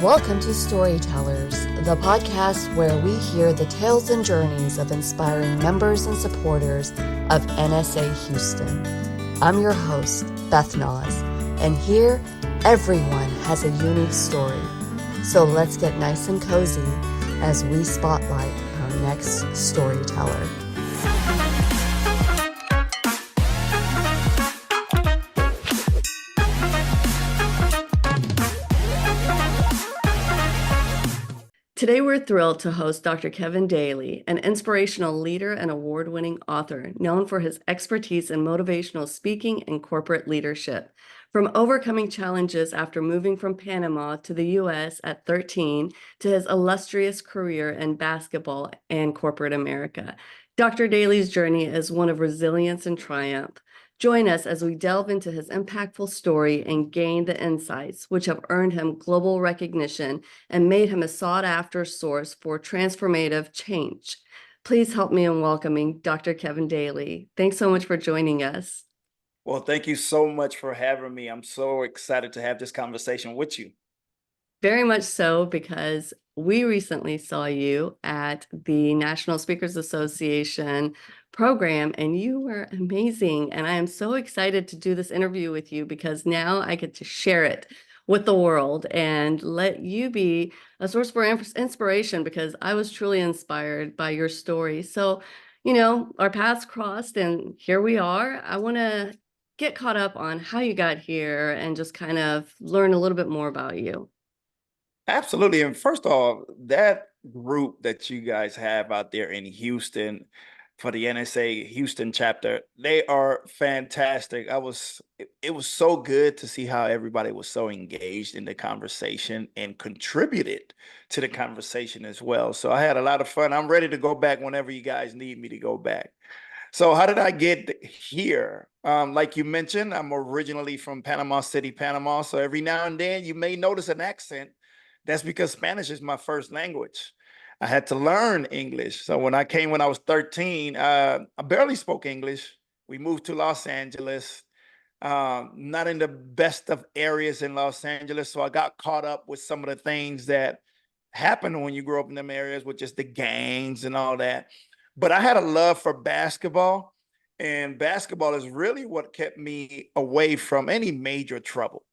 Welcome to Storytellers, the podcast where we hear the tales and journeys of inspiring members and supporters of NSA Houston. I'm your host, Beth Nas, and here everyone has a unique story. So let's get nice and cozy as we spotlight our next storyteller. Today, we're thrilled to host Dr. Kevin Daley, an inspirational leader and award-winning author known for his expertise in motivational speaking and corporate leadership. From overcoming challenges after moving from Panama to the U.S. at 13 to his illustrious career in basketball and corporate America, Dr. Daley's journey is one of resilience and triumph. Join us as we delve into his impactful story and gain the insights which have earned him global recognition and made him a sought-after source for transformative change. Please help me in welcoming Dr. Kevin Daley. Thanks so much for joining us. Well, thank you so much for having me. I'm so excited to have this conversation with you. Very much so, because we recently saw you at the National Speakers Association program, and you were amazing. And I am so excited to do this interview with you because now I get to share it with the world and let you be a source for inspiration, because I was truly inspired by your story. So, our paths crossed and here we are. I want to get caught up on how you got here and just kind of learn a little bit more about you. Absolutely. And first off, that group that you guys have out there in Houston for the NSA Houston chapter, they are fantastic. It was so good to see how everybody was so engaged in the conversation and contributed to the conversation as well. So I had a lot of fun. I'm ready to go back whenever you guys need me to go back. So how did I get here? Like you mentioned, I'm originally from Panama City, Panama. So every now and then you may notice an accent. That's because Spanish is my first language. I had to learn English. So when I came when I was 13, I barely spoke English. We moved to Los Angeles, not in the best of areas in Los Angeles. So I got caught up with some of the things that happen when you grow up in them areas, with just the gangs and all that. But I had a love for basketball, and basketball is really what kept me away from any major trouble.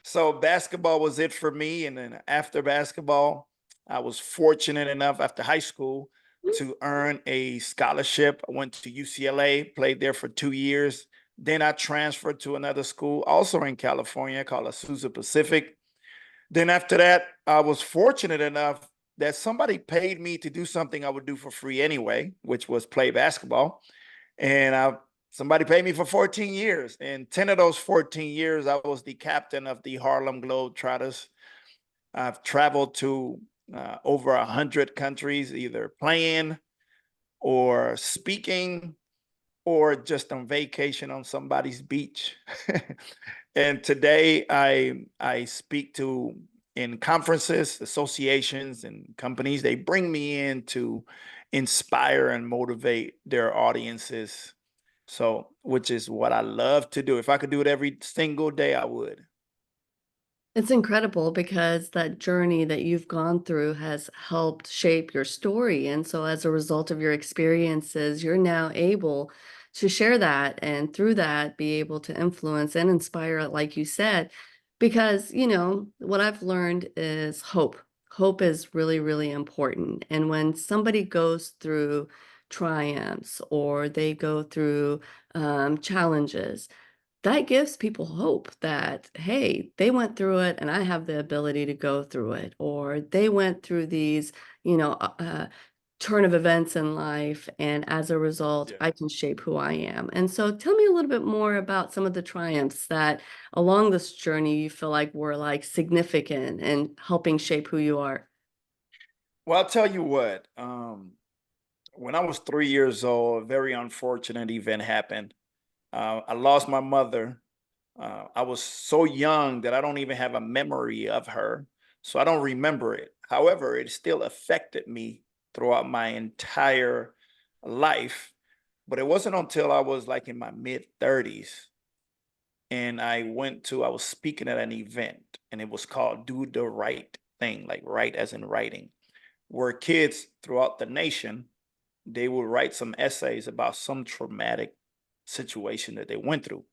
So basketball was it for me. And then after basketball, I was fortunate enough after high school to earn a scholarship. I went to UCLA, played there for 2 years. Then I transferred to another school, also in California, called Azusa Pacific. Then after that, I was fortunate enough that somebody paid me to do something I would do for free anyway, which was play basketball. And somebody paid me for 14 years. And 10 of those 14 years, I was the captain of the Harlem Globetrotters. I've traveled to over 100 countries, either playing or speaking or just on vacation on somebody's beach. And today I speak to in conferences, associations, and companies. They bring me in to inspire and motivate their audiences. So, which is what I love to do. If I could do it every single day, I would. It's incredible because that journey that you've gone through has helped shape your story. And so, as a result of your experiences, you're now able to share that and through that be able to influence and inspire, like you said. Because, what I've learned is hope. Hope is really, really important. And when somebody goes through triumphs or they go through challenges, that gives people hope that, hey, they went through it and I have the ability to go through it, or they went through these, you know, uh, uh, turn of events in life, and as a result, Yeah. I can shape who I am. And so tell me a little bit more about some of the triumphs that along this journey you feel like were like significant and helping shape who you are. Well, I'll tell you what. When I was 3 years old, a very unfortunate event happened. I lost my mother. I was so young that I don't even have a memory of her, so I don't remember it. However, it still affected me throughout my entire life. But it wasn't until I was like in my mid 30s and I was speaking at an event and it was called Do the Right thing, like write as in writing, where kids throughout the nation, they will write some essays about some traumatic situation that they went through.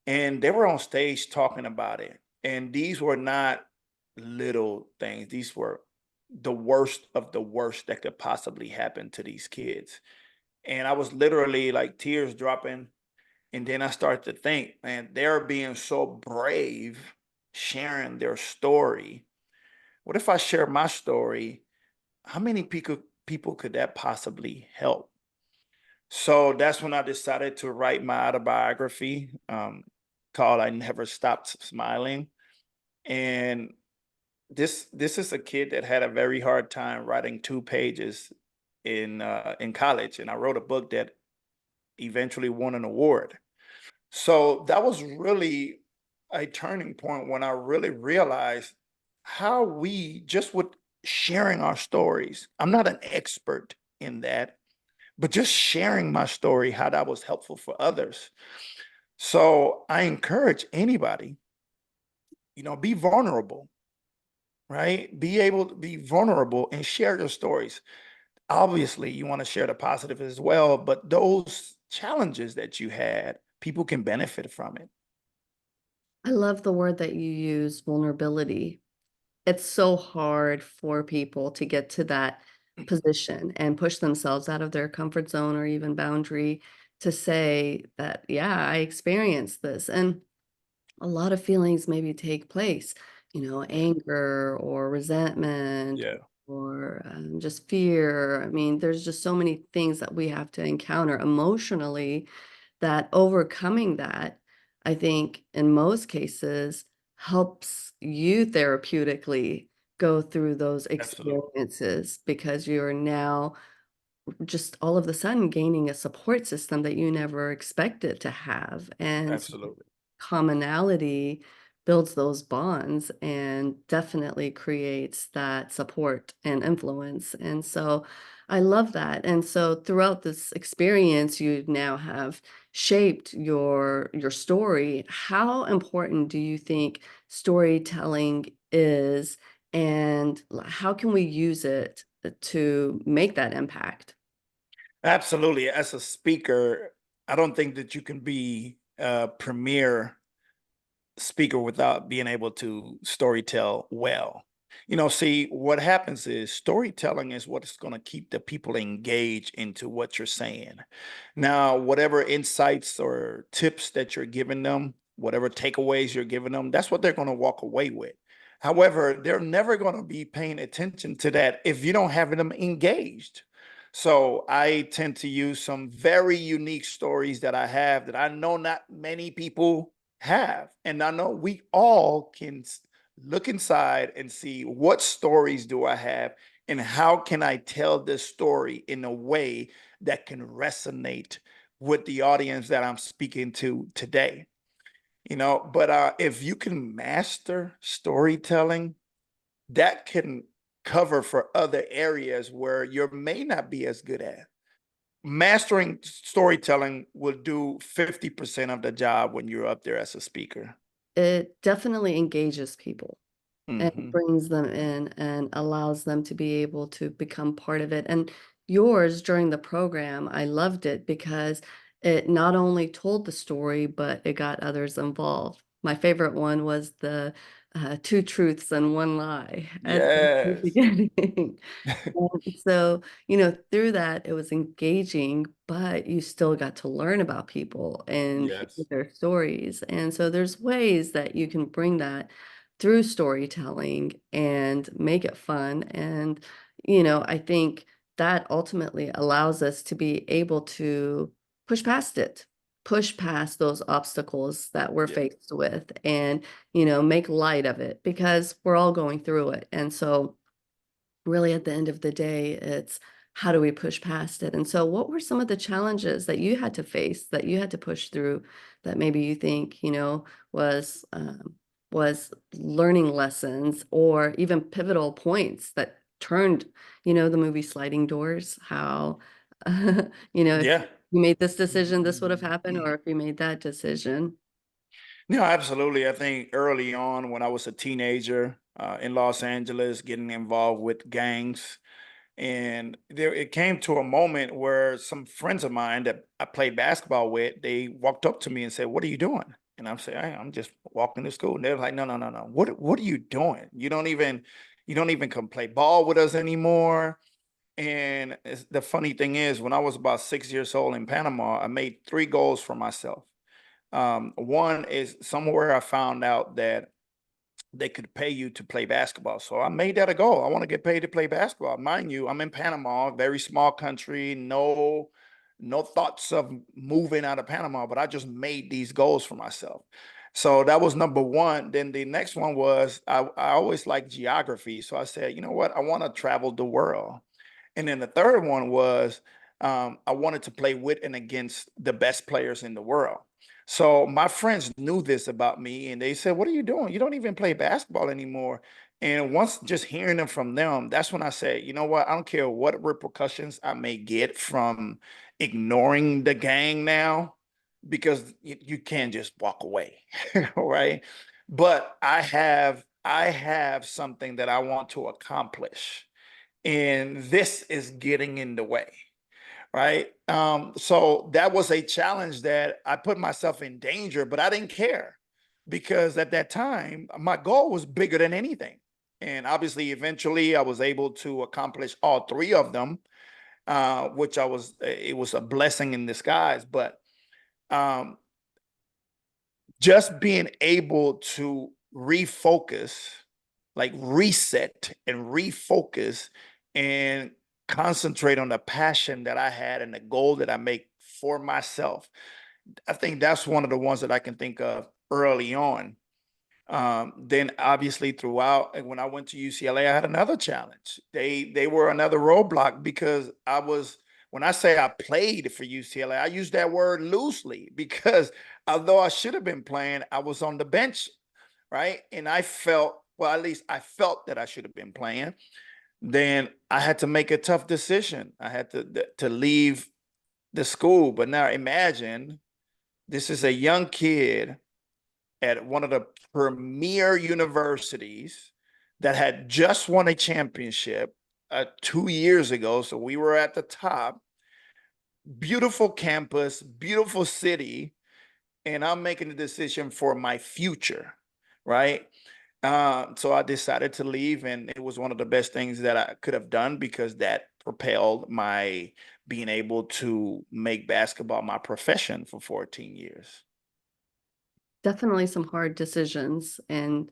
And they were on stage talking about it. And these were not little things. These were the worst of the worst that could possibly happen to these kids. And I was literally like tears dropping. And then I started to think, man, they're being so brave sharing their story. What if I share my story? How many people could that possibly help? So that's when I decided to write my autobiography, called "I Never Stopped Smiling." And this is a kid that had a very hard time writing 2 pages in college, and I wrote a book that eventually won an award. So that was really a turning point when I really realized how we just with sharing our stories. I'm not an expert in that, but just sharing my story, how that was helpful for others. So I encourage anybody, be vulnerable, right? Be able to be vulnerable and share your stories. Obviously, you want to share the positive as well, but those challenges that you had, people can benefit from it. I love the word that you use, vulnerability. It's so hard for people to get to that position and push themselves out of their comfort zone or even boundary to say that, yeah, I experienced this. And a lot of feelings maybe take place, anger or resentment Yeah, or just fear. I mean, there's just so many things that we have to encounter emotionally that overcoming that, I think in most cases, helps you therapeutically go through those absolutely. experiences because you're now just all of a sudden gaining a support system that you never expected to have. And so Absolutely. commonality builds those bonds and definitely creates that support and influence. And so I love that. And so throughout this experience, you now have shaped your story. How important do you think storytelling is, and how can we use it to make that impact? Absolutely. As a speaker, I don't think that you can be a premier speaker without being able to storytell well. See, what happens is storytelling is what's going to keep the people engaged into what you're saying. Now, whatever insights or tips that you're giving them, whatever takeaways you're giving them, that's what they're going to walk away with. However, they're never going to be paying attention to that if you don't have them engaged. So I tend to use some very unique stories that I have that I know not many people have. And I know we all can look inside and see what stories do I have and how can I tell this story in a way that can resonate with the audience that I'm speaking to today. But if you can master storytelling, that can cover for other areas where you may not be as good at. Mastering storytelling will do 50% of the job when you're up there as a speaker. It definitely engages people and Hmm. brings them in and allows them to be able to become part of it. And yours during the program, I loved it because it not only told the story, but it got others involved. My favorite one was the two truths and one lie at the Yes. beginning. And so, through that, it was engaging, but you still got to learn about people and hear Yes. their stories. And so there's ways that you can bring that through storytelling and make it fun. And, I think that ultimately allows us to be able to push past it, push past those obstacles that we're Yeah. faced with and, make light of it because we're all going through it. And so, really at the end of the day, it's how do we push past it? And so what were some of the challenges that you had to face, that you had to push through, that maybe you think, was learning lessons or even pivotal points that turned, the movie Sliding Doors, how, if Yeah. you made this decision, this would have happened, or if you made that decision. No, absolutely. I think early on when I was a teenager, in Los Angeles, getting involved with gangs. And there, it came to a moment where some friends of mine that I played basketball with, they walked up to me and said, "What are you doing?" And I'm saying, "Hey, I'm just walking to school." And they're like, "No, no, no, no. What are you doing? You don't even come play ball with us anymore." And the funny thing is, when I was about 6 years old in Panama, I made three goals for myself. One is somewhere I found out that they could pay you to play basketball. So I made that a goal. I want to get paid to play basketball. Mind you, I'm in Panama, very small country, no thoughts of moving out of Panama, but I just made these goals for myself. So that was number one. Then the next one was I always like geography. So I said, you know what? I want to travel the world. And then the third one was I wanted to play with and against the best players in the world. So my friends knew this about me and they said, "What are you doing? You don't even play basketball anymore." And once just hearing them from them, that's when I said, you know what? I don't care what repercussions I may get from ignoring the gang now, because you can't just walk away, right? But I have something that I want to accomplish, and this is getting in the way, right? So that was a challenge that I put myself in danger, but I didn't care because at that time my goal was bigger than anything. And obviously, eventually, I was able to accomplish all three of them, which it was a blessing in disguise. But um, just being able to refocus, like reset and refocus and concentrate on the passion that I had and the goal that I make for myself. I think that's one of the ones that I can think of early on. Then obviously throughout, and when I went to UCLA, I had another challenge. They were another roadblock because I was, when I say I played for UCLA, I use that word loosely because although I should have been playing, I was on the bench, right? And I felt, well, at least I felt that I should have been playing. Then I had to make a tough decision. I had to leave the school. But now imagine this is a young kid at one of the premier universities that had just won a championship 2 years ago. So we were at the top. Beautiful campus, beautiful city, and I'm making a decision for my future, right? So I decided to leave, and it was one of the best things that I could have done because that propelled my being able to make basketball my profession for 14 years. Definitely some hard decisions and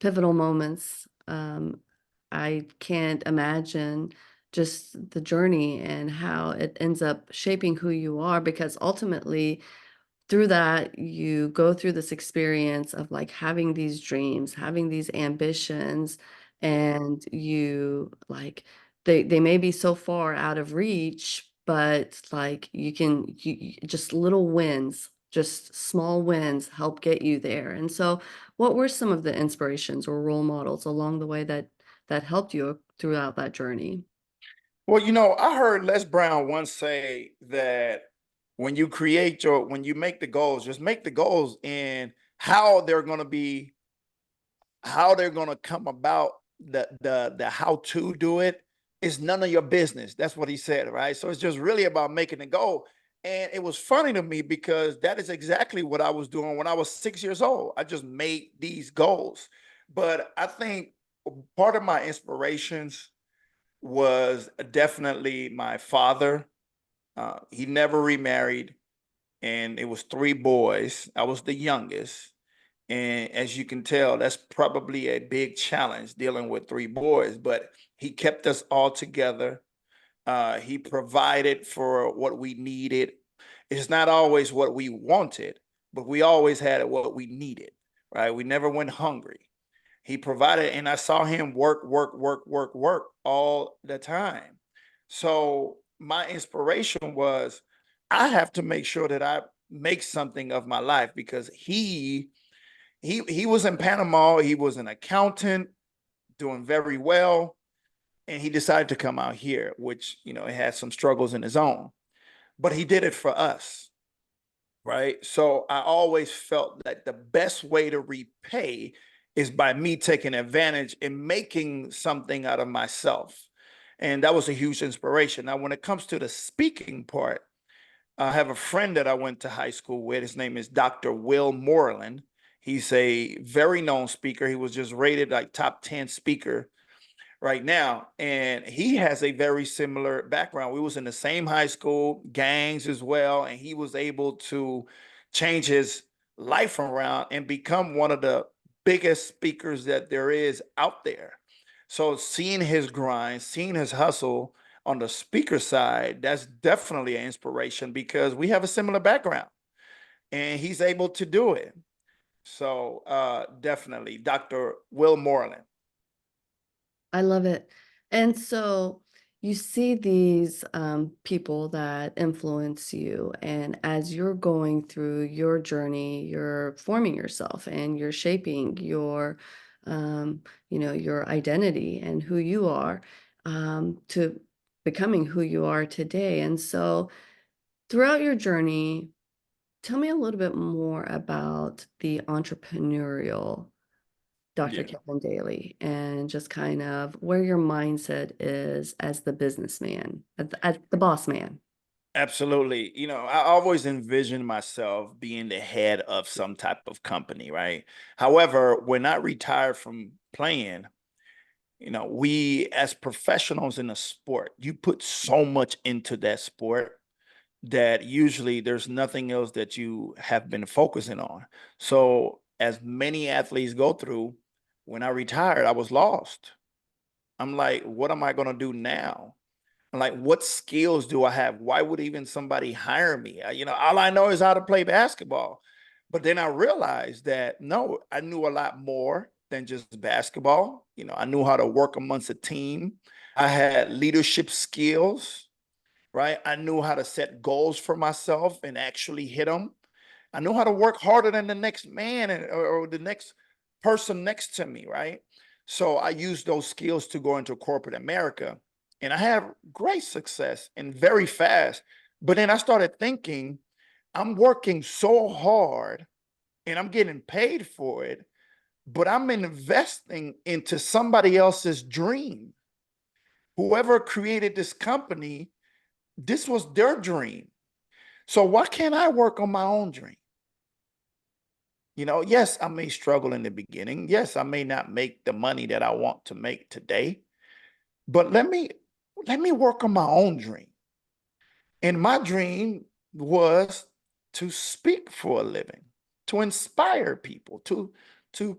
pivotal moments. I can't imagine just the journey and how it ends up shaping who you are, because ultimately through that you go through this experience of like having these dreams, having these ambitions, and you like they may be so far out of reach, but like just little wins, just small wins help get you there. And so what were some of the inspirations or role models along the way that helped you throughout that journey? Well, I heard Les Brown once say that when you make the goals, just make the goals in how they're going to come about, the how to do it is none of your business. That's what he said, right? So it's just really about making the goal. And it was funny to me because that is exactly what I was doing when I was 6 years old. I just made these goals. But I think part of my inspirations was definitely my father. He never remarried, and it was three boys. I was the youngest. And as you can tell, that's probably a big challenge dealing with three boys, but he kept us all together. He provided for what we needed. It's not always what we wanted, but we always had what we needed, right? We never went hungry. He provided, and I saw him work, work, work, work, work all the time. So my inspiration was I have to make sure that I make something of my life because he was in Panama. He was an accountant doing very well, and he decided to come out here, which it had some struggles in his own, but he did it for us, right? So I always felt that the best way to repay is by me taking advantage and making something out of myself. And that was a huge inspiration. Now, when it comes to the speaking part, I have a friend that I went to high school with. His name is Dr. Will Moreland. He's a very known speaker. He was just rated like top 10 speaker right now, and he has a very similar background. We was in the same high school, gangs as well, and he was able to change his life around and become one of the biggest speakers that there is out there. So seeing his grind, seeing his hustle on the speaker side, that's definitely an inspiration because we have a similar background and he's able to do it. So definitely Dr. Will Moreland. I love it. And so you see these people that influence you, and as you're going through your journey, you're forming yourself and you're shaping your, your identity and who you are to becoming who you are today. And so throughout your journey, tell me a little bit more about the entrepreneurial Dr. Yeah. Kevin Daley, and just kind of where your mindset is as the businessman, as the boss man. Absolutely. I always envisioned myself being the head of some type of company, right? However, when I retired from playing, we as professionals in a sport, you put so much into that sport that usually there's nothing else that you have been focusing on. So, as many athletes go through, when I retired, I was lost. I'm like, what am I going to do now? Like, what skills do I have? Why would even somebody hire me? All I know is how to play basketball. But then I realized that no, I knew a lot more than just basketball. I knew how to work amongst a team. I had leadership skills, right? I knew how to set goals for myself and actually hit them. I knew how to work harder than the next man or the next person next to me, right? So I used those skills to go into corporate America and I have great success and very fast. But then I started thinking, I'm working so hard and I'm getting paid for it, but I'm investing into somebody else's dream. Whoever created this company, this was their dream. So why can't I work on my own dream? Yes, I may struggle in the beginning. Yes, I may not make the money that I want to make today, but let me work on my own dream. And my dream was to speak for a living, to inspire people, to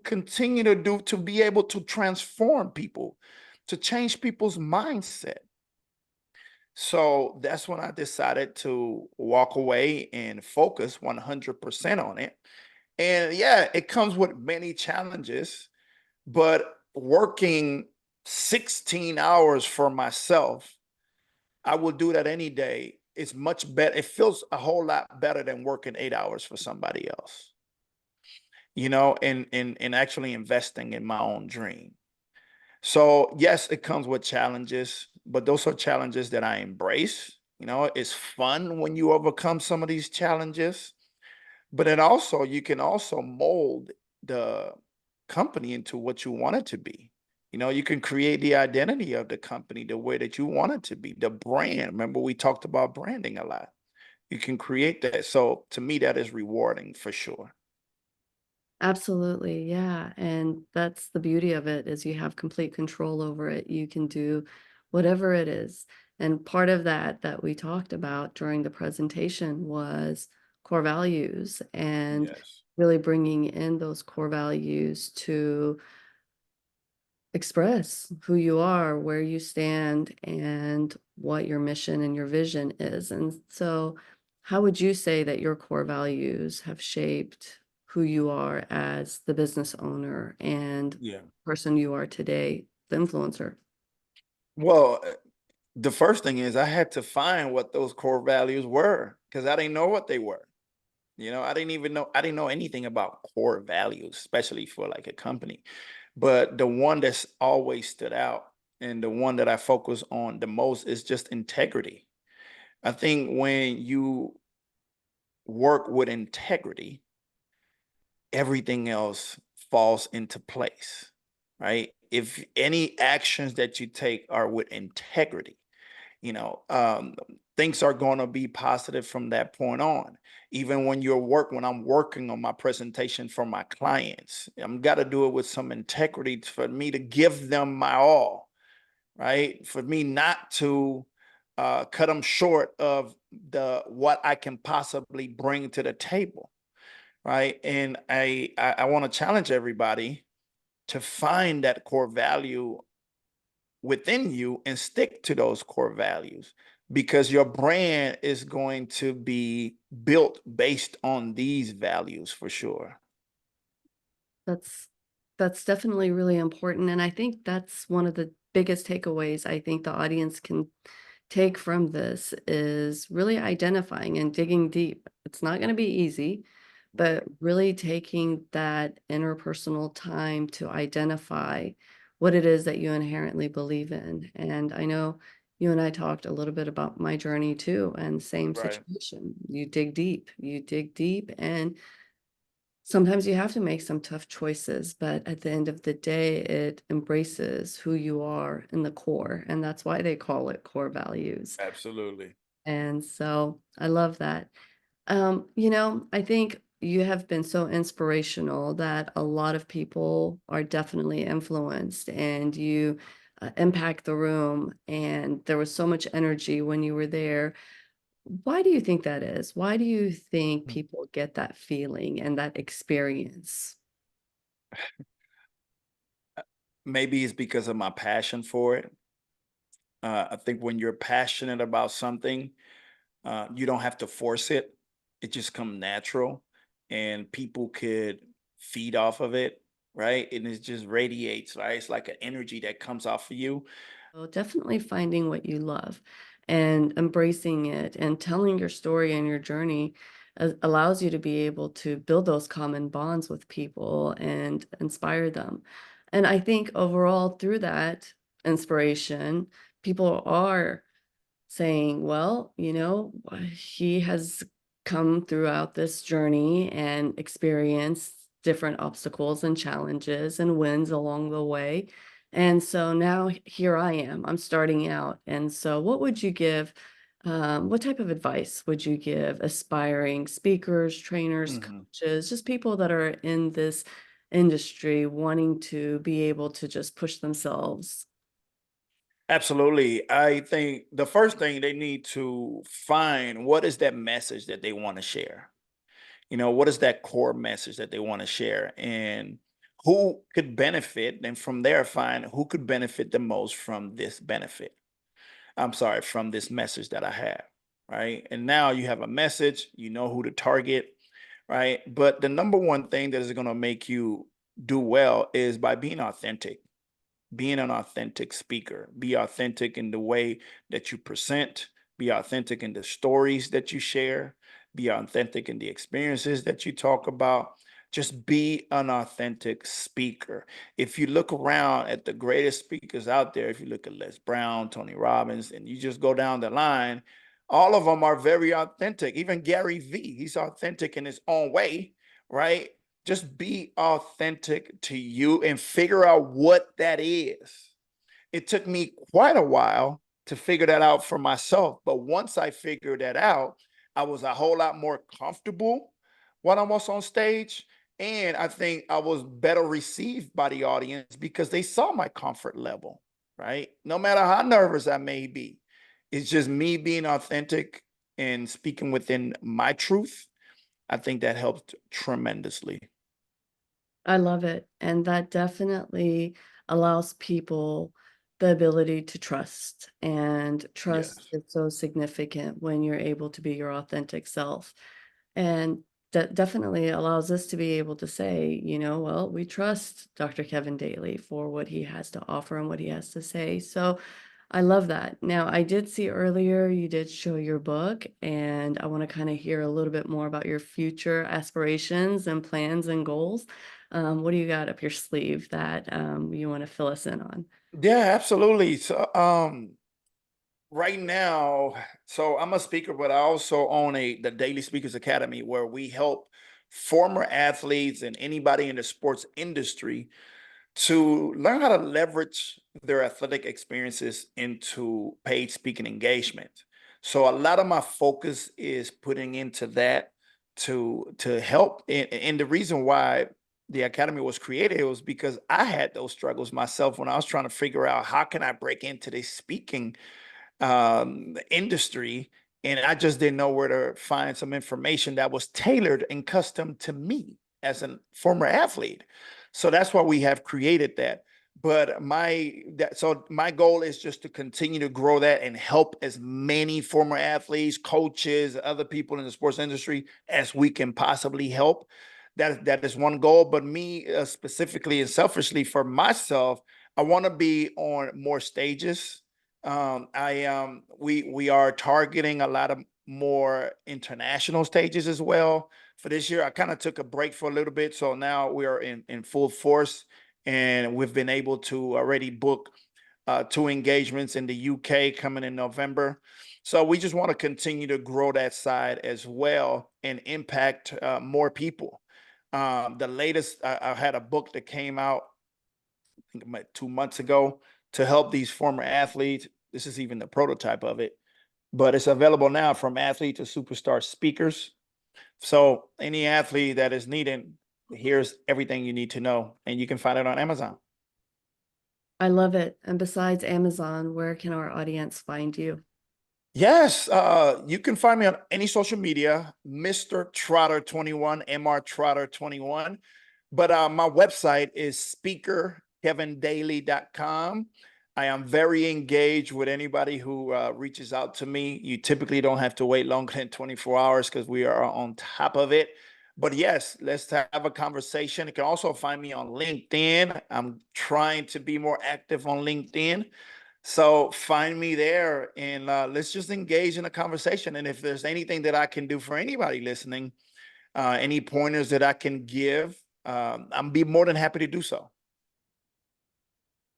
continue to be able to transform people, to change people's mindset. So that's when I decided to walk away and focus 100% on it. And yeah, it comes with many challenges, but working 16 hours for myself, I will do that any day. It's much better. It feels a whole lot better than working 8 hours for somebody else, and actually investing in my own dream. So yes, it comes with challenges, but those are challenges that I embrace. It's fun when you overcome some of these challenges. But then also, you can also mold the company into what you want it to be. You can create the identity of the company the way that you want it to be, the brand. Remember, we talked about branding a lot. You can create that. So to me, that is rewarding for sure. Absolutely, yeah, and that's the beauty of it is you have complete control over it. You can do whatever it is, and part of that we talked about during the presentation was core values and Yes. really bringing in those core values to express who you are, where you stand, and what your mission and your vision is. And so, how would you say that your core values have shaped who you are as the business owner and Yeah. person you are today, the influencer? Well, the first thing is I had to find what those core values were because I didn't know what they were. I didn't know anything about core values, especially for like a company. But the one that's always stood out and the one that I focus on the most is just integrity. I think when you work with integrity, everything else falls into place, right? If any actions that you take are with integrity, you know, things are going to be positive from that point on. Even when I'm working on my presentation for my clients, I'm got to do it with some integrity for me to give them my all, right? For me not to cut them short of the what I can possibly bring to the table, right? And I want to challenge everybody to find that core value within you and stick to those core values, because your brand is going to be built based on these values for sure. That's that's definitely really important, and I think that's one of the biggest takeaways I think the audience can take from this is really identifying and digging deep. It's not gonna be easy, but Right. really taking that interpersonal time to identify what it is that you inherently believe in, and I know you and I talked a little bit about my journey too, and same Right. situation. You dig deep, and sometimes you have to make some tough choices, but at the end of the day, it embraces who you are in the core, and that's why they call it core values. Absolutely. And so I love that. I think you have been so inspirational that a lot of people are definitely influenced, and you impact the room. And there was so much energy when you were there. Why do you think that is? Why do you think Mm. people get that feeling and that experience? Maybe it's because of my passion for it. I think when you're passionate about something, you don't have to force it. It just comes natural, and people could feed off of it, right? And it just radiates, right? It's like an energy that comes off of you. So definitely finding what you love and embracing it and telling your story and your journey allows you to be able to build those common bonds with people and inspire them. And I think overall, through that inspiration, people are saying, well, he has come throughout this journey and experienced different obstacles and challenges and wins along the way. And so now here I am, I'm starting out. And so, what type of advice would you give aspiring speakers, trainers, Mhm. coaches, just people that are in this industry wanting to be able to just push themselves? Absolutely. I think the first thing they need to find, what is that message that they want to share? You know, what is that core message that they want to share, and who could benefit? And from there, find who could benefit the most from this benefit. I'm sorry, from this message that I have. Right. And now you have a message, you know who to target. Right. But the number one thing that is going to make you do well is by being authentic, being an authentic speaker. Be authentic in the way that you present, be authentic in the stories that you share, be authentic in the experiences that you talk about. Just be an authentic speaker. If you look around at the greatest speakers out there, if you look at Les Brown, Tony Robbins, and you just go down the line, all of them are very authentic. Even Gary Vee, he's authentic in his own way, right? Just be authentic to you and figure out what that is. It took me quite a while to figure that out for myself. But once I figured that out, I was a whole lot more comfortable when I was on stage. And I think I was better received by the audience because they saw my comfort level, right? No matter how nervous I may be, it's just me being authentic and speaking within my truth. I think that helped tremendously. I love it, and that definitely allows people the ability to trust, and trust Yes. is so significant when you're able to be your authentic self, and that definitely allows us to be able to say, "Well, we trust Dr. Kevin Daley for what he has to offer and what he has to say." So, I love that. Now, I did see earlier you did show your book, and I wanna kinda hear a little bit more about your future aspirations and plans and goals. What do you got up your sleeve that, you wanna fill us in on? Yeah, absolutely. So, right now, so I'm a speaker, but I also own the Daily Speakers Academy, where we help former athletes and anybody in the sports industry to learn how to leverage their athletic experiences into paid speaking engagement. So a lot of my focus is putting into that to help. And the reason why the academy was created was because I had those struggles myself when I was trying to figure out how can I break into this speaking industry, and I just didn't know where to find some information that was tailored and custom to me as a former athlete. So that's why we have created that. But my goal is just to continue to grow that and help as many former athletes, coaches, other people in the sports industry as we can possibly help. That is one goal. But me specifically and selfishly for myself, I want to be on more stages. We are targeting a lot of more international stages as well for this year. I kind of took a break for a little bit, so now we are in full force, and we've been able to already book two engagements in the UK coming in November. So we just want to continue to grow that side as well and impact more people. The latest, I had a book that came out, I think about 2 months ago, to help these former athletes. This is even the prototype of it, but it's available now from athlete to superstar speakers. So any athlete that is needing, here's everything you need to know, and you can find it on Amazon. I love it. And besides Amazon, where can our audience find you? Yes, you can find me on any social media, Mr. Trotter 21, Mr. Trotter 21. But my website is speakerkevindaley.com. I am very engaged with anybody who reaches out to me. You typically don't have to wait longer than 24 hours because we are on top of it. But yes, let's have a conversation. You can also find me on LinkedIn. I'm trying to be more active on LinkedIn. So find me there, and let's just engage in a conversation. And if there's anything that I can do for anybody listening, any pointers that I can give, I'm be more than happy to do so.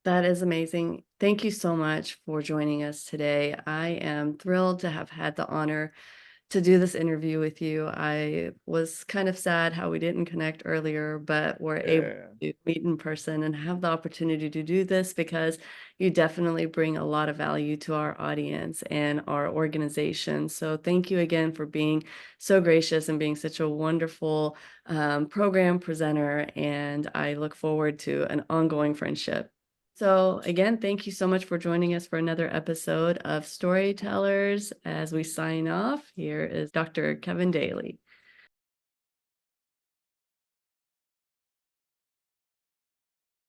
That is amazing. Thank you so much for joining us today. I am thrilled to have had the honor to do this interview with you. I was kind of sad how we didn't connect earlier, but we're able Yeah. to meet in person and have the opportunity to do this because you definitely bring a lot of value to our audience and our organization. So thank you again for being so gracious and being such a wonderful program presenter. And I look forward to an ongoing friendship. So again, thank you so much for joining us for another episode of Storytellers. As we sign off, here is Dr. Kevin Daley.